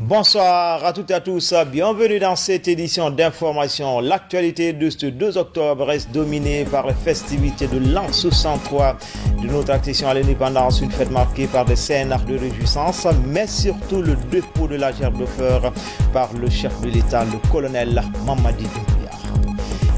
Bonsoir à toutes et à tous, bienvenue dans cette édition d'information. L'actualité de ce 2 octobre reste dominée par les festivités de l'an 63 de notre accession à l'indépendance, une fête marquée par des scènes de réjouissance, mais surtout le dépôt de la gerbe de fleurs par le chef de l'État, le colonel Mamadi Doumbouya.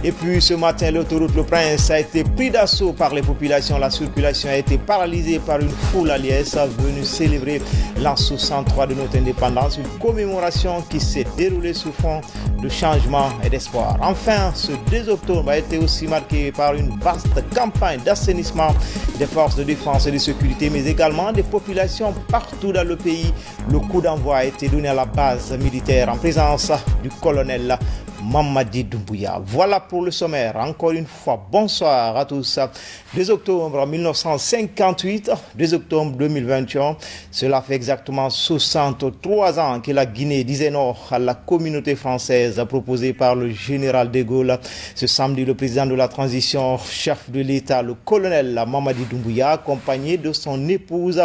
Et puis ce matin, l'autoroute Le Prince a été pris d'assaut par les populations. La circulation a été paralysée par une foule à liesse venue célébrer l'an 63 de notre indépendance, une commémoration qui s'est déroulée sous fond de changement et d'espoir. Enfin, ce 2 octobre a été aussi marqué par une vaste campagne d'assainissement des forces de défense et de sécurité, mais également des populations partout dans le pays. Le coup d'envoi a été donné à la base militaire en présence du colonel Mamadi Doumbouya. Voilà pour le sommaire. Encore une fois, bonsoir à tous. 2 octobre 1958, 2 octobre 2021, cela fait exactement 63 ans que la Guinée disait non à la communauté française proposée par le général de Gaulle. Ce samedi, le président de la transition, chef de l'État, le colonel Mamadi Doumbouya, accompagné de son épouse,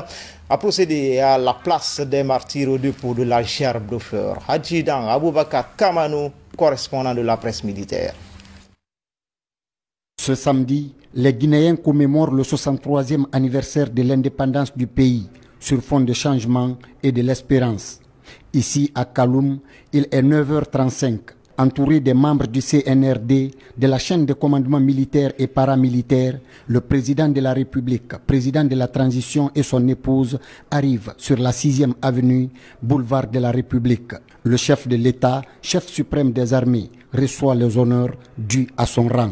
a procédé à la place des martyrs au dépôt de la gerbe de fleurs. Adjudant Aboubakar Kamano, correspondant de la presse militaire. Ce samedi, les Guinéens commémorent le 63e anniversaire de l'indépendance du pays sur fond de changement et de l'espérance. Ici à Kaloum, il est 9h35. Entouré des membres du CNRD, de la chaîne de commandement militaire et paramilitaire, le président de la République, président de la transition et son épouse arrivent sur la 6e avenue, boulevard de la République. Le chef de l'État, chef suprême des armées, reçoit les honneurs dus à son rang.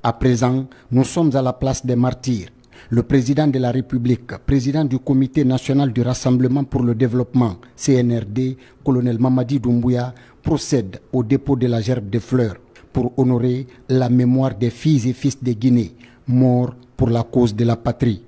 À présent, nous sommes à la place des martyrs. Le président de la République, président du Comité national du Rassemblement pour le développement, CNRD, colonel Mamadi Doumbouya, procède au dépôt de la gerbe de fleurs pour honorer la mémoire des filles et fils de Guinée, morts pour la cause de la patrie.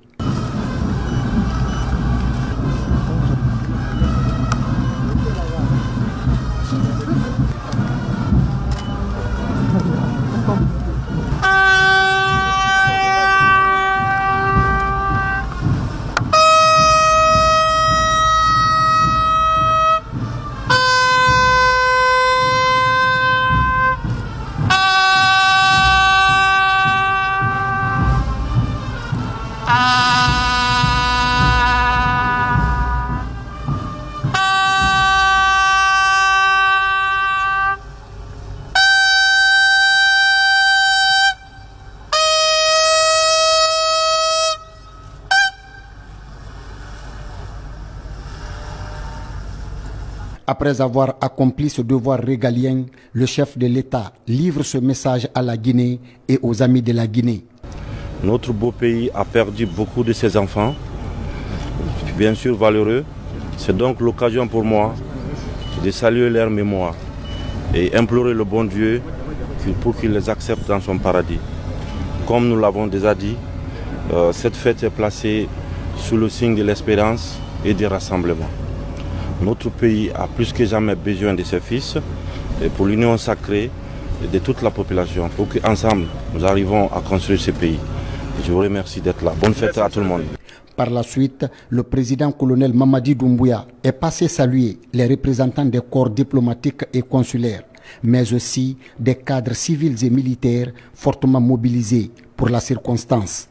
Après avoir accompli ce devoir régalien, le chef de l'État livre ce message à la Guinée et aux amis de la Guinée. Notre beau pays a perdu beaucoup de ses enfants, bien sûr valeureux. C'est donc l'occasion pour moi de saluer leur mémoire et implorer le bon Dieu pour qu'il les accepte dans son paradis. Comme nous l'avons déjà dit, cette fête est placée sous le signe de l'espérance et du rassemblement. Notre pays a plus que jamais besoin de ses fils et pour l'union sacrée de toute la population pour qu'ensemble nous arrivons à construire ce pays. Je vous remercie d'être là. Bonne fête à tout le monde. Par la suite, le président colonel Mamadi Doumbouya est passé saluer les représentants des corps diplomatiques et consulaires, mais aussi des cadres civils et militaires fortement mobilisés pour la circonstance.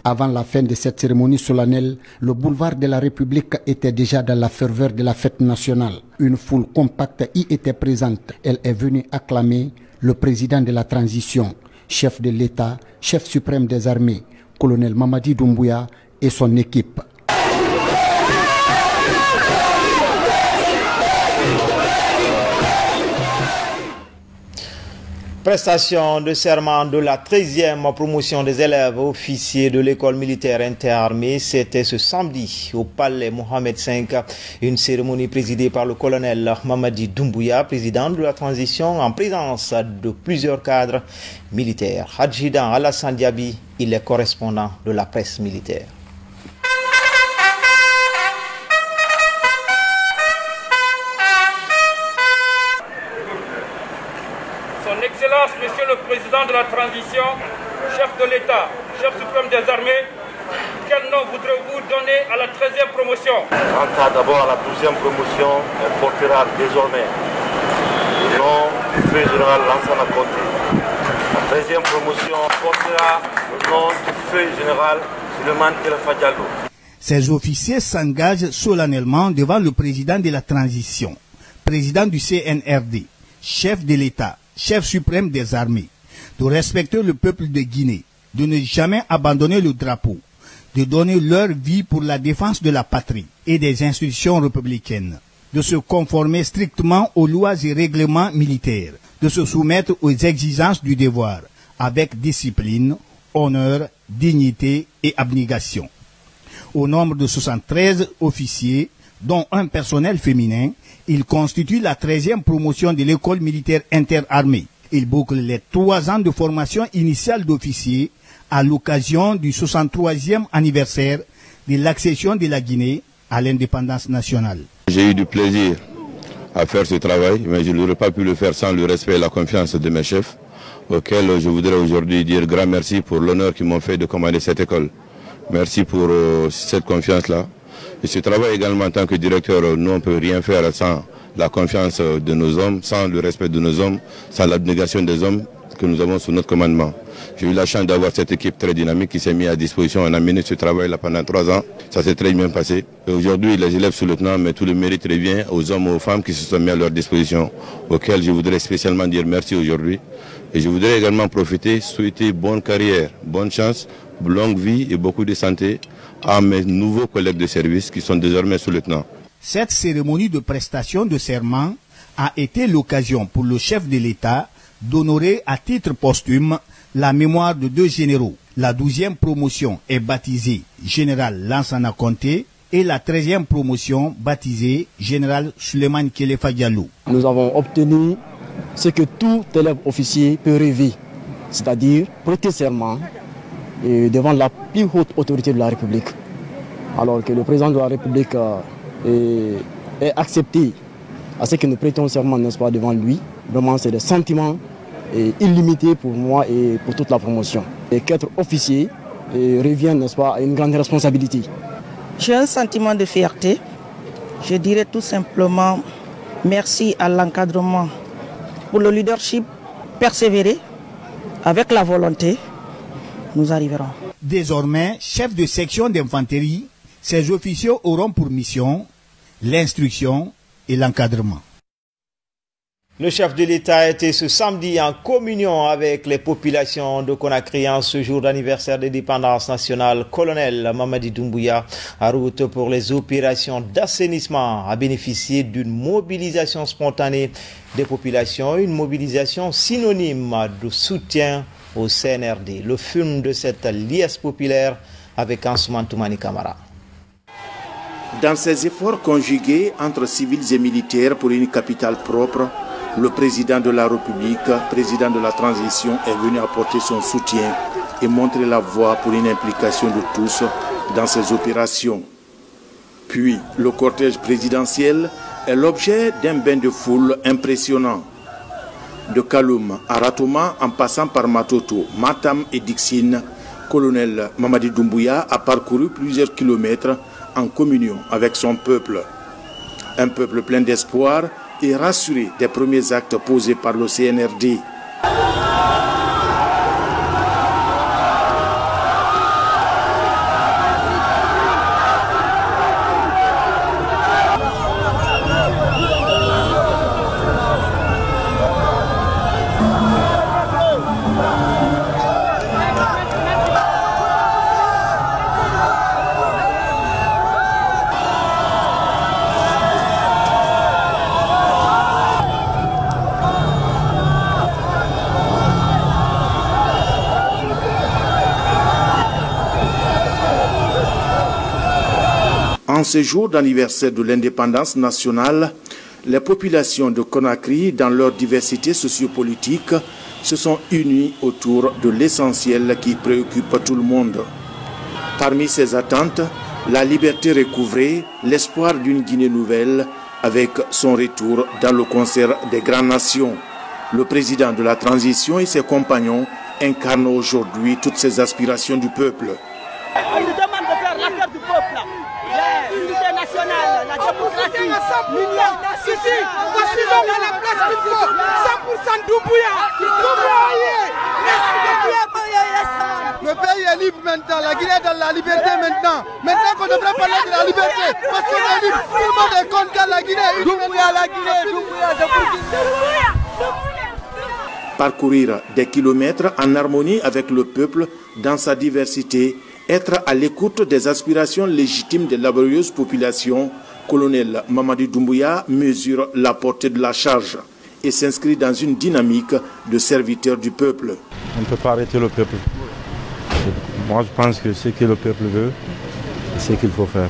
Avant la fin de cette cérémonie solennelle, le boulevard de la République était déjà dans la ferveur de la fête nationale. Une foule compacte y était présente. Elle est venue acclamer le président de la transition, chef de l'État, chef suprême des armées, colonel Mamadi Doumbouya et son équipe. Prestation de serment de la 13e promotion des élèves officiers de l'école militaire interarmée, c'était ce samedi au palais Mohamed V, une cérémonie présidée par le colonel Mamadi Doumbouya, président de la transition, en présence de plusieurs cadres militaires. Adjudant Alassane Diaby, il est correspondant de la presse militaire. Son Excellence, Monsieur le Président de la Transition, chef de l'État, chef suprême des armées, quel nom voudrez-vous donner à la 13e promotion? Quant à d'abord à la 12e promotion, elle portera désormais le nom du feu général Lansana Conté. La 13e promotion portera le nom du feu général Suleiman Kelfa Diallo. Ces officiers s'engagent solennellement devant le président de la transition, président du CNRD, chef de l'État, chef suprême des armées, de respecter le peuple de Guinée, de ne jamais abandonner le drapeau, de donner leur vie pour la défense de la patrie et des institutions républicaines, de se conformer strictement aux lois et règlements militaires, de se soumettre aux exigences du devoir, avec discipline, honneur, dignité et abnégation. Au nombre de 73 officiers, dont un personnel féminin, il constitue la 13e promotion de l'école militaire interarmée. Il boucle les 3 ans de formation initiale d'officiers à l'occasion du 63e anniversaire de l'accession de la Guinée à l'indépendance nationale. J'ai eu du plaisir à faire ce travail, mais je n'aurais pas pu le faire sans le respect et la confiance de mes chefs, auxquels je voudrais aujourd'hui dire grand merci pour l'honneur qu'ils m'ont fait de commander cette école. Merci pour cette confiance-là. Et ce travail également en tant que directeur, nous on ne peut rien faire sans la confiance de nos hommes, sans le respect de nos hommes, sans l'abnégation des hommes que nous avons sous notre commandement. J'ai eu la chance d'avoir cette équipe très dynamique qui s'est mise à disposition. On a mené ce travail-là pendant 3 ans. Ça s'est très bien passé. Et aujourd'hui, les élèves sous-lieutenants, mais tout le mérite revient aux hommes et aux femmes qui se sont mis à leur disposition, auxquels je voudrais spécialement dire merci aujourd'hui. Et je voudrais également profiter, souhaiter bonne carrière, bonne chance, longue vie et beaucoup de santé à mes nouveaux collègues de service qui sont désormais sous-lieutenants. Cette cérémonie de prestation de serment a été l'occasion pour le chef de l'État d'honorer à titre posthume la mémoire de 2 généraux. La 12e promotion est baptisée Général Lansana Conté et la 13e promotion baptisée Général Suleiman Kelfa Diallo. Nous avons obtenu ce que tout élève officier peut rêver, c'est-à-dire prêter serment devant la plus haute autorité de la République. Alors que le président de la République est accepté à ce que nous prêtons serment, n'est-ce pas, devant lui. Vraiment, c'est des sentiments illimités pour moi et pour toute la promotion. Et qu'être officier revient, n'est-ce pas, à une grande responsabilité. J'ai un sentiment de fierté. Je dirais tout simplement merci à l'encadrement pour le leadership persévéré avec la volonté. Nous arriverons. Désormais, chef de section d'infanterie, ces officiers auront pour mission l'instruction et l'encadrement. Le chef de l'État était ce samedi en communion avec les populations de Conakry en ce jour d'anniversaire de l'indépendance nationale. Colonel Mamadi Doumbouya, en route pour les opérations d'assainissement, a bénéficié d'une mobilisation spontanée des populations, une mobilisation synonyme de soutien au CNRD. Le film de cette liesse populaire avec Ansoumane Toumani Kamara. Dans ses efforts conjugués entre civils et militaires pour une capitale propre, le président de la République, président de la transition, est venu apporter son soutien et montrer la voie pour une implication de tous dans ces opérations. Puis, le cortège présidentiel est l'objet d'un bain de foule impressionnant. De Kaloum à Ratoma, en passant par Matoto, Matam et Dixine, Colonel Mamadi Doumbouya a parcouru plusieurs kilomètres en communion avec son peuple. Un peuple plein d'espoir et rassuré des premiers actes posés par le CNRD. En ce jour d'anniversaire de l'indépendance nationale, les populations de Conakry, dans leur diversité sociopolitique, se sont unies autour de l'essentiel qui préoccupe tout le monde. Parmi ces attentes, la liberté recouvrée, l'espoir d'une Guinée nouvelle avec son retour dans le concert des grandes nations. Le président de la transition et ses compagnons incarnent aujourd'hui toutes ces aspirations du peuple. On nous demande de faire l'affaire du peuple. L'unité nationale, la démocratie, l'union. Voici donc à la place qu'il faut. 100% Doumbouya. Le pays est libre maintenant, la Guinée est dans la liberté maintenant. Maintenant qu'on devrait parler de la liberté, parce qu'on est libre, tout le monde est content, la Guinée. Doumbouya, la Guinée, Doumbouya, c'est pour Guinée. Parcourir des kilomètres en harmonie avec le peuple dans sa diversité, être à l'écoute des aspirations légitimes des laborieuses populations, colonel Mamadi Doumbouya mesure la portée de la charge et s'inscrit dans une dynamique de serviteur du peuple. On ne peut pas arrêter le peuple. Moi je pense que ce que le peuple veut, c'est ce qu'il faut faire.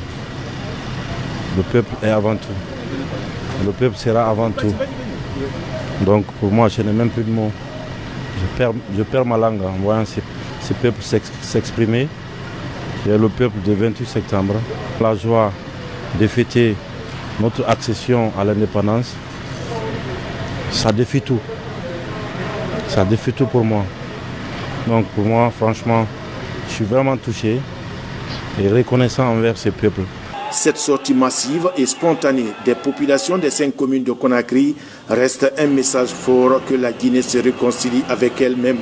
Le peuple est avant tout. Le peuple sera avant tout. Donc pour moi je n'ai même plus de mots. Je perds ma langue en voyant ce peuple s'exprimer. Et le peuple du 28 septembre, la joie de fêter notre accession à l'indépendance, ça défie tout. Ça défie tout pour moi. Donc pour moi, franchement, je suis vraiment touché et reconnaissant envers ce peuple. Cette sortie massive et spontanée des populations des 5 communes de Conakry reste un message fort que la Guinée se réconcilie avec elle-même.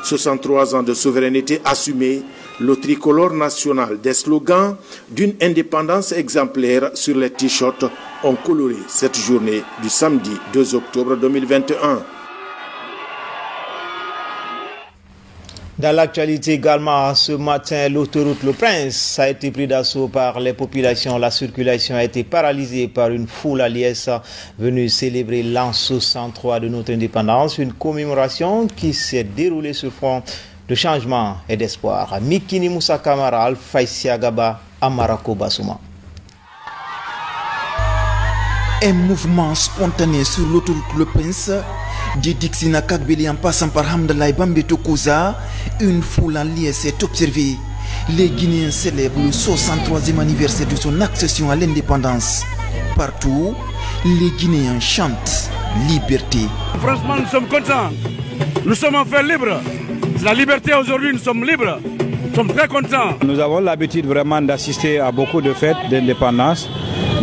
63 ans de souveraineté assumée, le tricolore national, des slogans d'une indépendance exemplaire sur les t-shirts ont coloré cette journée du samedi 2 octobre 2021. Dans l'actualité également, ce matin, l'autoroute Le Prince a été prise d'assaut par les populations. La circulation a été paralysée par une foule à liesse venue célébrer l'an 63 de notre indépendance, une commémoration qui s'est déroulée sur fond de changement et d'espoir. Mikini Moussa Kamara, Alfaïsia Gaba, Amarako Bassouma. Un mouvement spontané sur l'autoroute Le Prince, de Dixina Kagbeli en passant par Hamdallah et Bambeto Koza, une foule en liesse est observée. Les Guinéens célèbrent le 63e anniversaire de son accession à l'indépendance. Partout, les Guinéens chantent liberté. Franchement, nous sommes contents. Nous sommes enfin libres. C'est la liberté aujourd'hui, nous sommes libres. Nous sommes très contents. Nous avons l'habitude vraiment d'assister à beaucoup de fêtes d'indépendance.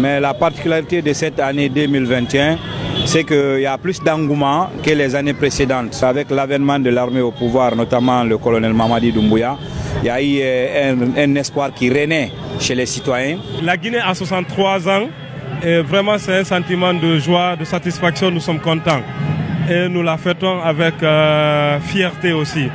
Mais la particularité de cette année 2021, c'est qu'il y a plus d'engouement que les années précédentes. Avec l'avènement de l'armée au pouvoir, notamment le colonel Mamadi Doumbouya, il y a eu un espoir qui renaît chez les citoyens. La Guinée a 63 ans et vraiment c'est un sentiment de joie, de satisfaction, nous sommes contents. Et nous la fêtons avec fierté aussi.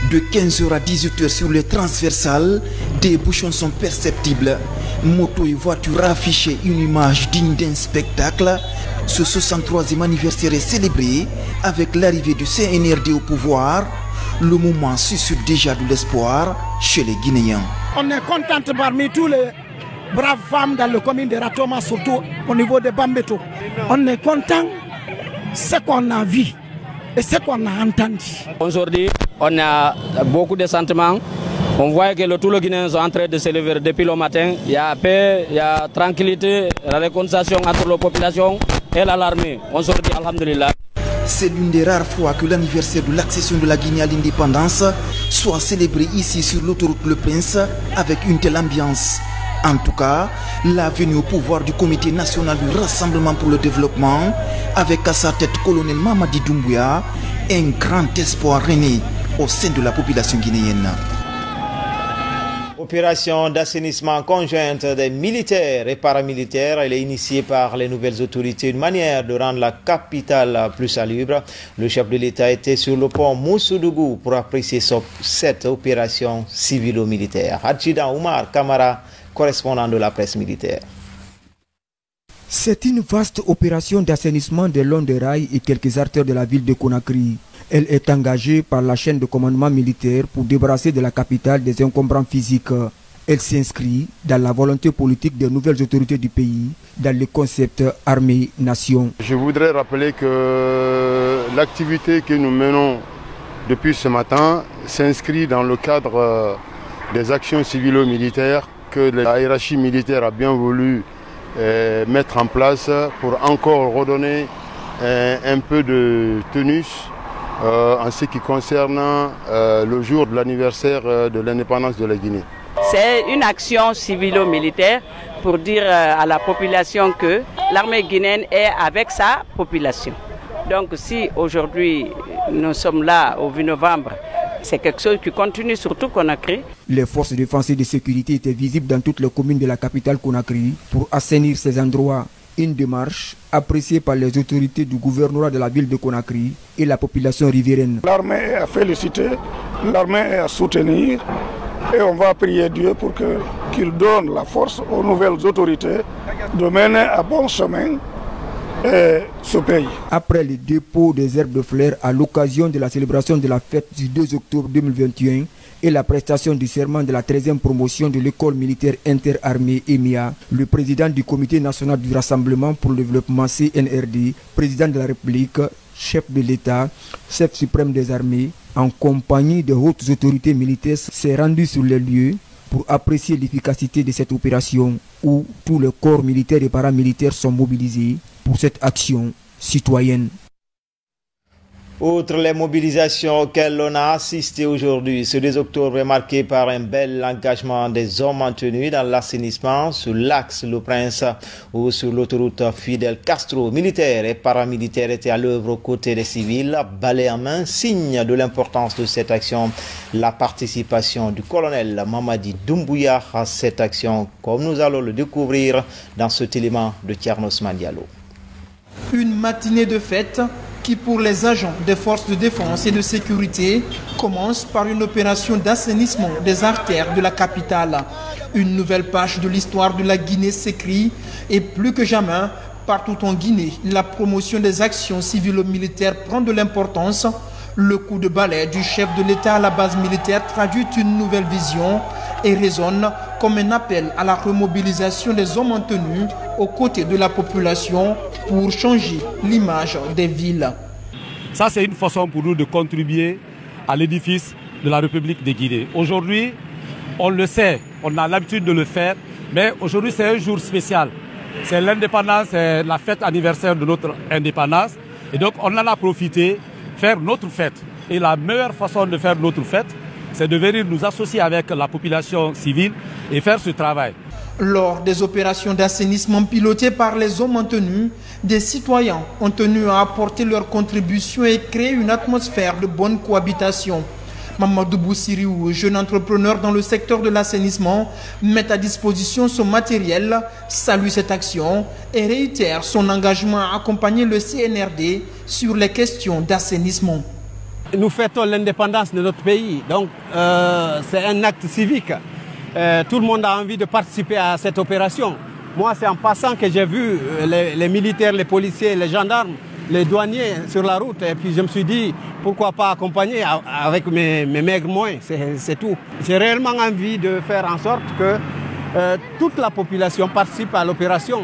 De 15h à 18h sur les transversales, des bouchons sont perceptibles. Motos et voitures affichent une image digne d'un spectacle. Ce 63e anniversaire est célébré avec l'arrivée du CNRD au pouvoir. Le moment suscite déjà de l'espoir chez les Guinéens. On est contente parmi tous les braves femmes dans le commune de Ratoma, surtout au niveau de Bambeto. On est content de ce qu'on a vu et ce qu'on a entendu. Aujourd'hui, on a beaucoup de sentiments. On voit que tous les Guinéens sont en train de s'élever depuis le matin. Il y a paix, il y a tranquillité, la réconciliation entre la population et l'armée. Aujourd'hui, alhamdulillah. C'est l'une des rares fois que l'anniversaire de l'accession de la Guinée à l'indépendance soit célébré ici sur l'autoroute Le Prince avec une telle ambiance. En tout cas, la venue au pouvoir du Comité national du Rassemblement pour le développement, avec à sa tête colonel Mamadi Doumbouya, un grand espoir rené au sein de la population guinéenne. Opération d'assainissement conjointe des militaires et paramilitaires, elle est initiée par les nouvelles autorités, une manière de rendre la capitale plus salubre. Le chef de l'État était sur le pont Moussoudougu pour apprécier cette opération civilo-militaire. Hadjidan Oumar Kamara, correspondant de la presse militaire. C'est une vaste opération d'assainissement des longs des rails et quelques artères de la ville de Conakry. Elle est engagée par la chaîne de commandement militaire pour débarrasser de la capitale des encombrants physiques. Elle s'inscrit dans la volonté politique des nouvelles autorités du pays, dans le concept armée-nation. Je voudrais rappeler que l'activité que nous menons depuis ce matin s'inscrit dans le cadre des actions civilo-militaires que la hiérarchie militaire a bien voulu mettre en place pour encore redonner un peu de tonus en ce qui concerne le jour de l'anniversaire de l'indépendance de la Guinée. C'est une action civilo-militaire pour dire à la population que l'armée guinéenne est avec sa population. Donc si aujourd'hui nous sommes là au 8 novembre, c'est quelque chose qui continue surtout Conakry. Les forces de défense et de sécurité étaient visibles dans toutes les communes de la capitale Conakry pour assainir ces endroits. Une démarche appréciée par les autorités du gouvernorat de la ville de Conakry et la population riveraine. L'armée est à féliciter, l'armée est à soutenir et on va prier Dieu pour qu'il donne la force aux nouvelles autorités de mener à bon chemin ce pays. Après le dépôt des herbes de fleurs à l'occasion de la célébration de la fête du 2 octobre 2021 et la prestation du serment de la 13e promotion de l'école militaire interarmée EMIA, le président du Comité national du Rassemblement pour le développement CNRD, président de la République, chef de l'État, chef suprême des armées, en compagnie de hautes autorités militaires, s'est rendu sur les lieux pour apprécier l'efficacité de cette opération où tous les corps militaires et paramilitaires sont mobilisés pour cette action citoyenne. Outre les mobilisations auxquelles l'on a assisté aujourd'hui, ce 2 octobre est marqué par un bel engagement des hommes maintenus dans l'assainissement sur l'axe Le Prince ou sur l'autoroute Fidel Castro. Militaires et paramilitaires étaient à l'œuvre aux côtés des civils, balai en main, signe de l'importance de cette action. La participation du colonel Mamadi Doumbouya à cette action, comme nous allons le découvrir dans cet élément de Thiernos Mandialo. Une matinée de fête qui pour les agents des forces de défense et de sécurité commence par une opération d'assainissement des artères de la capitale. Une nouvelle page de l'histoire de la Guinée s'écrit et plus que jamais, partout en Guinée, la promotion des actions civilo-militaires prend de l'importance. Le coup de balai du chef de l'État à la base militaire traduit une nouvelle vision et résonne comme un appel à la remobilisation des hommes en tenue aux côtés de la population pour changer l'image des villes. Ça, c'est une façon pour nous de contribuer à l'édifice de la République de Guinée. Aujourd'hui, on le sait, on a l'habitude de le faire, mais aujourd'hui, c'est un jour spécial. C'est l'indépendance, c'est la fête anniversaire de notre indépendance. Et donc, on en a profité, faire notre fête. Et la meilleure façon de faire notre fête, c'est de venir nous associer avec la population civile et faire ce travail. Lors des opérations d'assainissement pilotées par les hommes en tenue, des citoyens ont tenu à apporter leur contribution et créer une atmosphère de bonne cohabitation. Mamadou Boussiriou, jeune entrepreneur dans le secteur de l'assainissement, met à disposition son matériel, salue cette action et réitère son engagement à accompagner le CNRD sur les questions d'assainissement. Nous fêtons l'indépendance de notre pays, donc c'est un acte civique. Tout le monde a envie de participer à cette opération. Moi, c'est en passant que j'ai vu les militaires, les policiers, les gendarmes, les douaniers sur la route. Et puis je me suis dit, pourquoi pas accompagner avec mes maigres moyens, c'est tout. J'ai réellement envie de faire en sorte que toute la population participe à l'opération.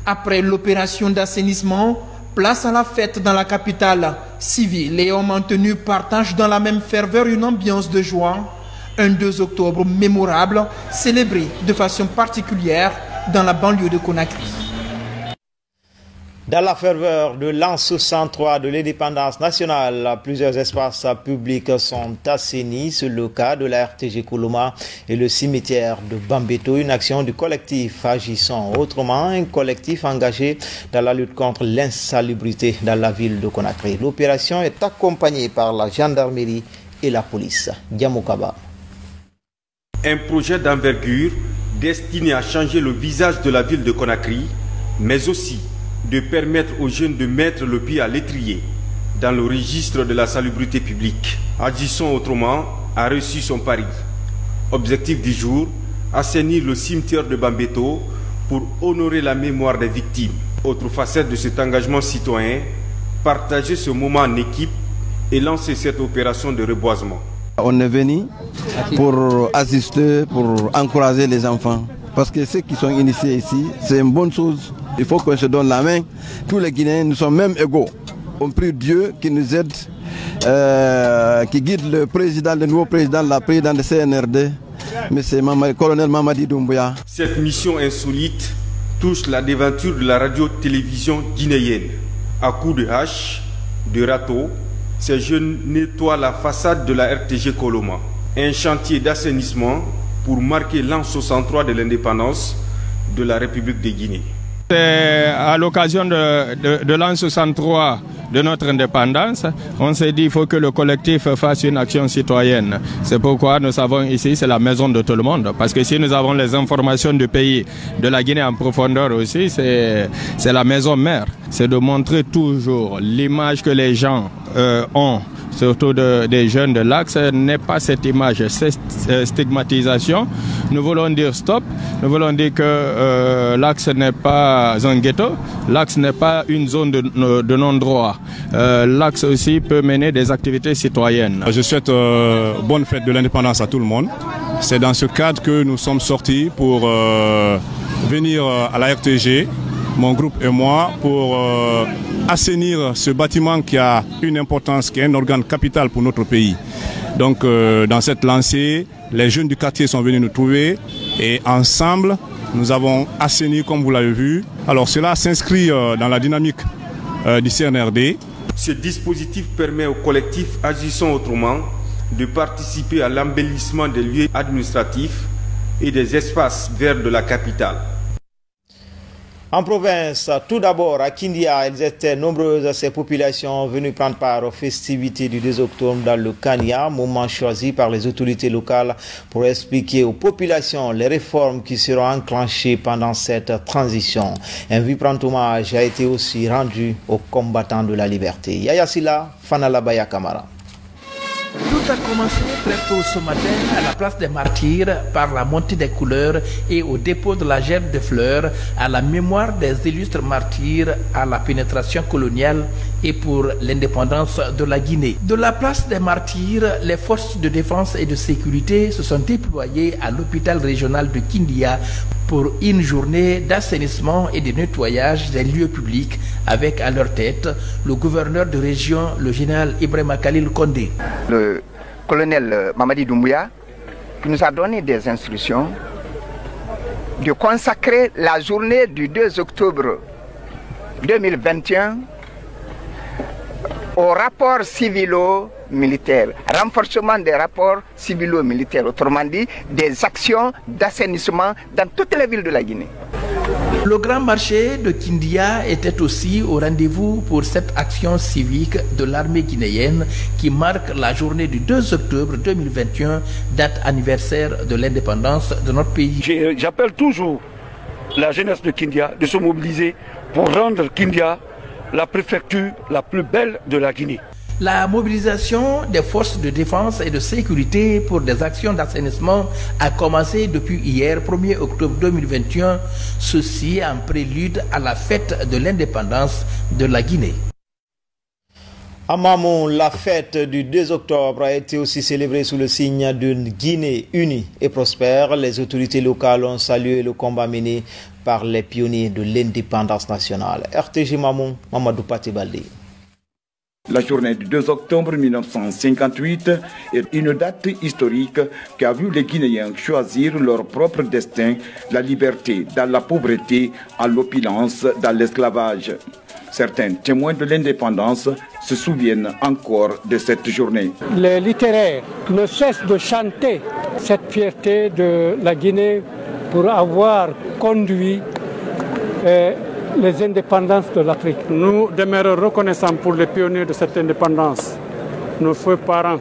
Après l'opération d'assainissement, place à la fête dans la capitale. Civils et hommes en tenue partagent dans la même ferveur une ambiance de joie. Un 2 octobre mémorable, célébré de façon particulière dans la banlieue de Conakry. Dans la ferveur de l'an 63 de l'indépendance nationale, plusieurs espaces publics sont assainis. C'est le cas de la RTG Koloma et le cimetière de Bambeto, une action du collectif Agissons Autrement, un collectif engagé dans la lutte contre l'insalubrité dans la ville de Conakry. L'opération est accompagnée par la gendarmerie et la police. Diamoukaba. Un projet d'envergure destiné à changer le visage de la ville de Conakry, mais aussi de permettre aux jeunes de mettre le pied à l'étrier dans le registre de la salubrité publique. Agissons Autrement a reçu son pari. Objectif du jour, assainir le cimetière de Bambeto pour honorer la mémoire des victimes. Autre facette de cet engagement citoyen, partager ce moment en équipe et lancer cette opération de reboisement. On est venu pour assister, pour encourager les enfants. Parce que ceux qui sont initiés ici, c'est une bonne chose. Il faut qu'on se donne la main. Tous les Guinéens, nous sommes même égaux. On prie Dieu qui nous aide, qui guide le président, le nouveau président, la présidente de CNRD, M. Colonel Mamadi Doumbouya. Cette mission insolite touche la déventure de la radio-télévision guinéenne. À coups de hache, de râteau, ces jeunes nettoient la façade de la RTG Koloma. Un chantier d'assainissement pour marquer l'an 63 de l'indépendance de la République de Guinée. C'est à l'occasion de l'an 63 de notre indépendance, on s'est dit qu'il faut que le collectif fasse une action citoyenne. C'est pourquoi nous savons ici, c'est la maison de tout le monde. Parce que si nous avons les informations du pays, de la Guinée en profondeur aussi, c'est la maison mère. C'est de montrer toujours l'image que les gens ont, surtout des jeunes de l'Axe, n'est pas cette image, cette stigmatisation. Nous voulons dire stop, nous voulons dire que l'Axe n'est pas un ghetto, l'Axe n'est pas une zone de non-droit. L'Axe aussi peut mener des activités citoyennes. Je souhaite bonne fête de l'indépendance à tout le monde. C'est dans ce cadre que nous sommes sortis pour venir à la RTG, mon groupe et moi, pour assainir ce bâtiment qui a une importance, qui est un organe capital pour notre pays. Donc dans cette lancée, les jeunes du quartier sont venus nous trouver et ensemble, nous avons assaini comme vous l'avez vu. Alors cela s'inscrit dans la dynamique du CNRD. Ce dispositif permet au collectif Agissons Autrement de participer à l'embellissement des lieux administratifs et des espaces verts de la capitale. En province, tout d'abord à Kindia, elles étaient nombreuses ces populations venues prendre part aux festivités du 2 octobre dans le Kania, moment choisi par les autorités locales pour expliquer aux populations les réformes qui seront enclenchées pendant cette transition. Un vibrant hommage a été aussi rendu aux combattants de la liberté. Yaya Silla, Fanalabaya Kamara. Tout a commencé très tôt ce matin à la place des Martyrs par la montée des couleurs et au dépôt de la gerbe de fleurs à la mémoire des illustres martyrs à la pénétration coloniale et pour l'indépendance de la Guinée. De la place des Martyrs, les forces de défense et de sécurité se sont déployées à l'hôpital régional de Kindia pour une journée d'assainissement et de nettoyage des lieux publics avec à leur tête le gouverneur de région, le général Ibrahima Khalil Condé. Le colonel Mamadi Doumbouya qui nous a donné des instructions de consacrer la journée du 2 octobre 2021 au rapport civilo-militaire, renforcement des rapports civilo-militaires, autrement dit des actions d'assainissement dans toutes les villes de la Guinée. Le grand marché de Kindia était aussi au rendez-vous pour cette action civique de l'armée guinéenne qui marque la journée du 2 octobre 2021, date anniversaire de l'indépendance de notre pays. J'appelle toujours la jeunesse de Kindia de se mobiliser pour rendre Kindia la préfecture la plus belle de la Guinée. La mobilisation des forces de défense et de sécurité pour des actions d'assainissement a commencé depuis hier, 1er octobre 2021, ceci en prélude à la fête de l'indépendance de la Guinée. À Mamon, la fête du 2 octobre a été aussi célébrée sous le signe d'une Guinée unie et prospère. Les autorités locales ont salué le combat mené par les pionniers de l'indépendance nationale. RTG Mamon, Mamadou Pati Baldé. La journée du 2 octobre 1958 est une date historique qui a vu les Guinéens choisir leur propre destin, la liberté dans la pauvreté, à l'opulence dans l'esclavage. Certains témoins de l'indépendance se souviennent encore de cette journée. Les littéraires ne cessent de chanter cette fierté de la Guinée pour avoir conduit les indépendances de l'Afrique. Nous demeurons reconnaissants pour les pionniers de cette indépendance, nos feux parents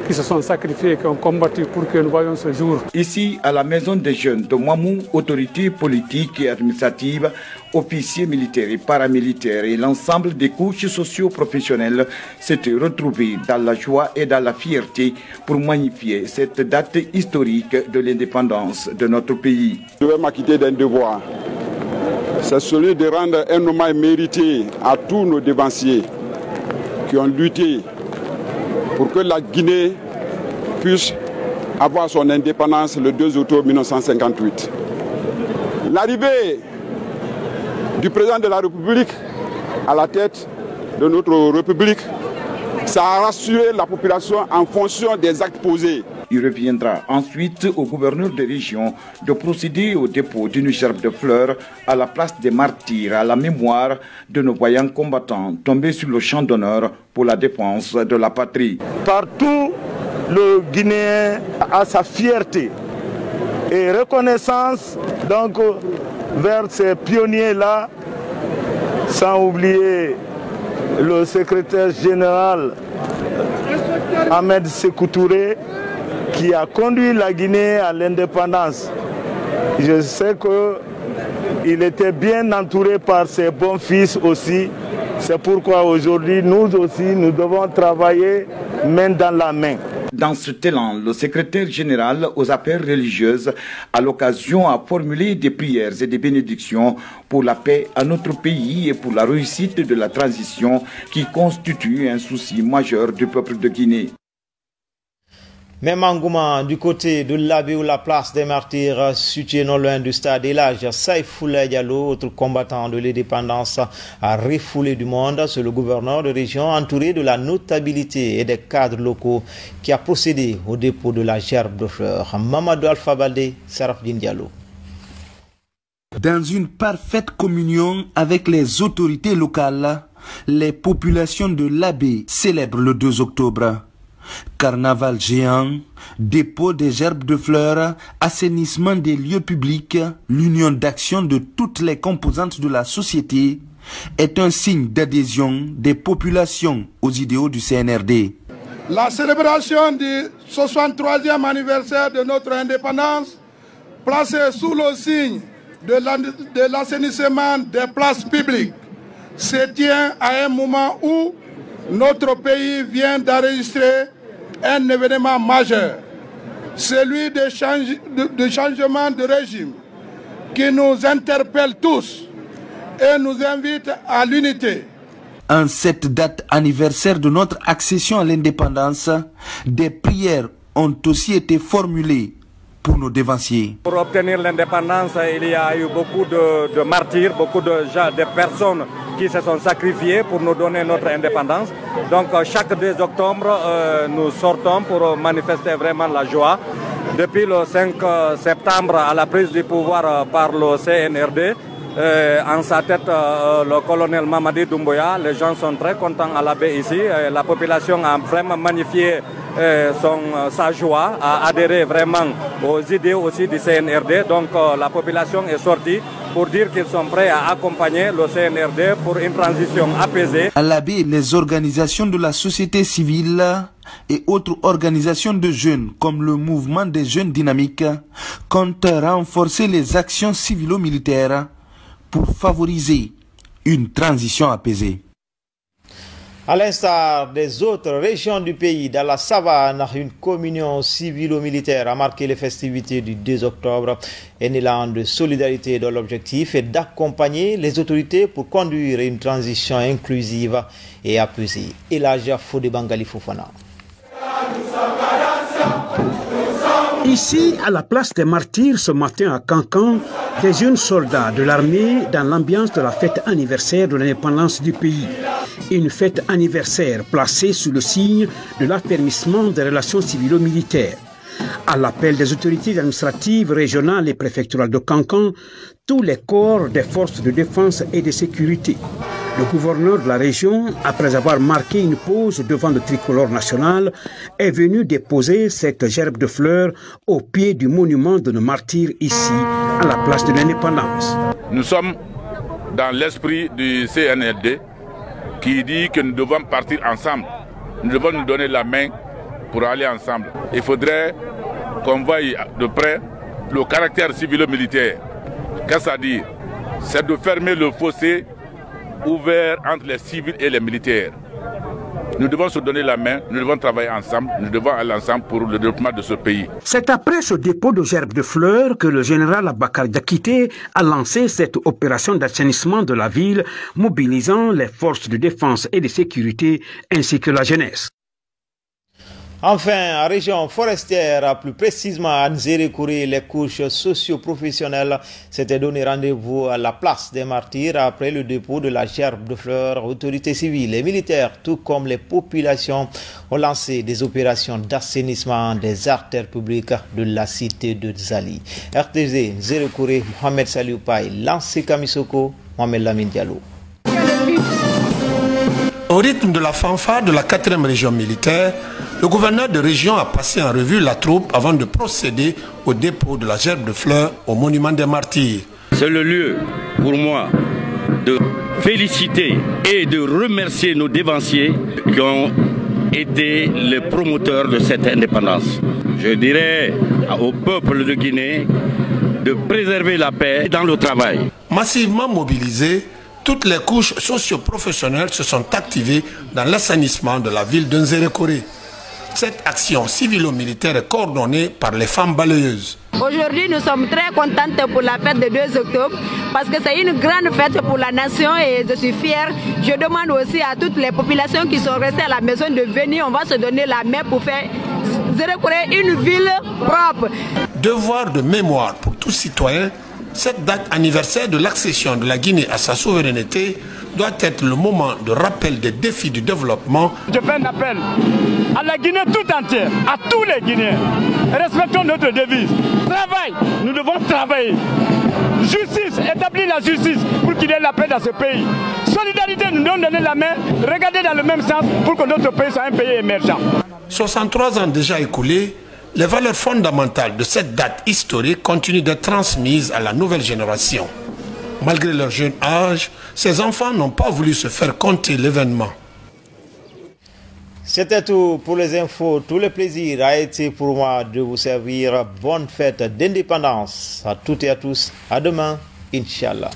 qui se sont sacrifiés, qui ont combattu pour que nous voyions ce jour. Ici, à la Maison des Jeunes de Moimou, autorités politiques et administratives, officiers militaires et paramilitaires et l'ensemble des couches socio-professionnelles s'étaient retrouvés dans la joie et dans la fierté pour magnifier cette date historique de l'indépendance de notre pays. Je vais m'acquitter d'un devoir. C'est celui de rendre un hommage mérité à tous nos devanciers qui ont lutté pour que la Guinée puisse avoir son indépendance le 2 octobre 1958. L'arrivée du président de la République à la tête de notre République, ça a rassuré la population en fonction des actes posés. Il reviendra ensuite au gouverneur de région de procéder au dépôt d'une gerbe de fleurs à la place des martyrs à la mémoire de nos voyants combattants tombés sur le champ d'honneur pour la défense de la patrie. Partout, le Guinéen a sa fierté et reconnaissance donc vers ces pionniers-là, sans oublier le secrétaire général Ahmed Sékou Touré, qui a conduit la Guinée à l'indépendance. Je sais qu'il était bien entouré par ses bons fils aussi. C'est pourquoi aujourd'hui, nous aussi, nous devons travailler main dans la main. Dans cet élan, le secrétaire général aux affaires religieuses a l'occasion à formuler des prières et des bénédictions pour la paix à notre pays et pour la réussite de la transition qui constitue un souci majeur du peuple de Guinée. Même engouement du côté de l'Abbé ou la place des martyrs, situé non loin du stade Elhadji Saïfoulaye Diallo, autre combattant de l'indépendance, a refoulé du monde. C'est le gouverneur de région entouré de la notabilité et des cadres locaux qui a procédé au dépôt de la gerbe de fleurs. Mamadou Alpha Baldé, Sarafdine Diallo. Dans une parfaite communion avec les autorités locales, les populations de l'Abbé célèbrent le 2 octobre. Carnaval géant, dépôt des gerbes de fleurs, assainissement des lieux publics, l'union d'action de toutes les composantes de la société est un signe d'adhésion des populations aux idéaux du CNRD. La célébration du 63e anniversaire de notre indépendance, placée sous le signe de l'assainissement des places publiques, se tient à un moment où notre pays vient d'enregistrer un événement majeur, celui de changement de régime qui nous interpelle tous et nous invite à l'unité. En cette date anniversaire de notre accession à l'indépendance, des prières ont aussi été formulées pour nos dévanciers. Pour obtenir l'indépendance, il y a eu beaucoup de martyrs, beaucoup de personnes qui se sont sacrifiées pour nous donner notre indépendance. Donc chaque 2 octobre, nous sortons pour manifester vraiment la joie. Depuis le 5 septembre, à la prise du pouvoir par le CNRD, en sa tête le colonel Mamadi Doumbouya, les gens sont très contents à l'Abbé ici. La population a vraiment magnifié sa joie, a adhéré vraiment aux idées aussi du CNRD. Donc la population est sortie pour dire qu'ils sont prêts à accompagner le CNRD pour une transition apaisée. À l'Abbé, les organisations de la société civile et autres organisations de jeunes comme le mouvement des jeunes dynamiques comptent renforcer les actions civilo-militaires pour favoriser une transition apaisée. À l'instar des autres régions du pays, dans la savane, une communion civilo-militaire a marqué les festivités du 2 octobre. Un élan de solidarité dont l'objectif est d'accompagner les autorités pour conduire une transition inclusive et apaisée. Elhadji Fodé Bangali Fofana. Ici, à la place des martyrs, ce matin à Cancan, des jeunes soldats de l'armée dans l'ambiance de la fête anniversaire de l'indépendance du pays. Une fête anniversaire placée sous le signe de l'affermissement des relations civilo-militaires. À l'appel des autorités administratives, régionales et préfectorales de Cancan, tous les corps des forces de défense et de sécurité. Le gouverneur de la région, après avoir marqué une pause devant le tricolore national, est venu déposer cette gerbe de fleurs au pied du monument de nos martyrs ici, à la place de l'indépendance. Nous sommes dans l'esprit du CNLD qui dit que nous devons partir ensemble. Nous devons nous donner la main pour aller ensemble. Il faudrait qu'on voie de près le caractère civilo-militaire. Qu'est-ce à dire? C'est de fermer le fossé ouvert entre les civils et les militaires. Nous devons se donner la main, nous devons travailler ensemble, nous devons aller ensemble pour le développement de ce pays. C'est après ce dépôt de gerbes de fleurs que le général Abakar Diakité a lancé cette opération d'assainissement de la ville, mobilisant les forces de défense et de sécurité ainsi que la jeunesse. Enfin, en région forestière, plus précisément à Nzérékouré, les couches socio-professionnelles s'étaient donné rendez-vous à la place des martyrs après le dépôt de la gerbe de fleurs. Autorités civiles et militaires, tout comme les populations, ont lancé des opérations d'assainissement des artères publiques de la cité de Zali. RTZ, Nzérékouré, Mohamed Saliou Paye, Lancé Kamisoko, Mohamed Lamine Diallo. Au rythme de la fanfare de la 4e région militaire, le gouverneur de région a passé en revue la troupe avant de procéder au dépôt de la gerbe de fleurs au monument des martyrs. C'est le lieu pour moi de féliciter et de remercier nos dévanciers qui ont été les promoteurs de cette indépendance. Je dirais au peuple de Guinée de préserver la paix dans le travail. Massivement mobilisés, toutes les couches socio-professionnelles se sont activées dans l'assainissement de la ville de Nzérékouré. Cette action civilo-militaire est coordonnée par les femmes balayeuses. Aujourd'hui, nous sommes très contentes pour la fête du 2 octobre parce que c'est une grande fête pour la nation et je suis fière. Je demande aussi à toutes les populations qui sont restées à la maison de venir. On va se donner la main pour faire Nzérékouré une ville propre. Devoir de mémoire pour tout citoyen, cette date anniversaire de l'accession de la Guinée à sa souveraineté doit être le moment de rappel des défis du développement. Je fais un appel à la Guinée tout entière, à tous les Guinéens. Respectons notre devise. Travail, nous devons travailler. Justice, établir la justice pour qu'il y ait la paix dans ce pays. Solidarité, nous devons donner la main, regarder dans le même sens pour que notre pays soit un pays émergent. 63 ans déjà écoulés, les valeurs fondamentales de cette date historique continuent d'être transmises à la nouvelle génération. Malgré leur jeune âge, ces enfants n'ont pas voulu se faire compter l'événement. C'était tout pour les infos. Tout le plaisir a été pour moi de vous servir. Bonne fête d'indépendance à toutes et à tous. À demain, Inch'Allah.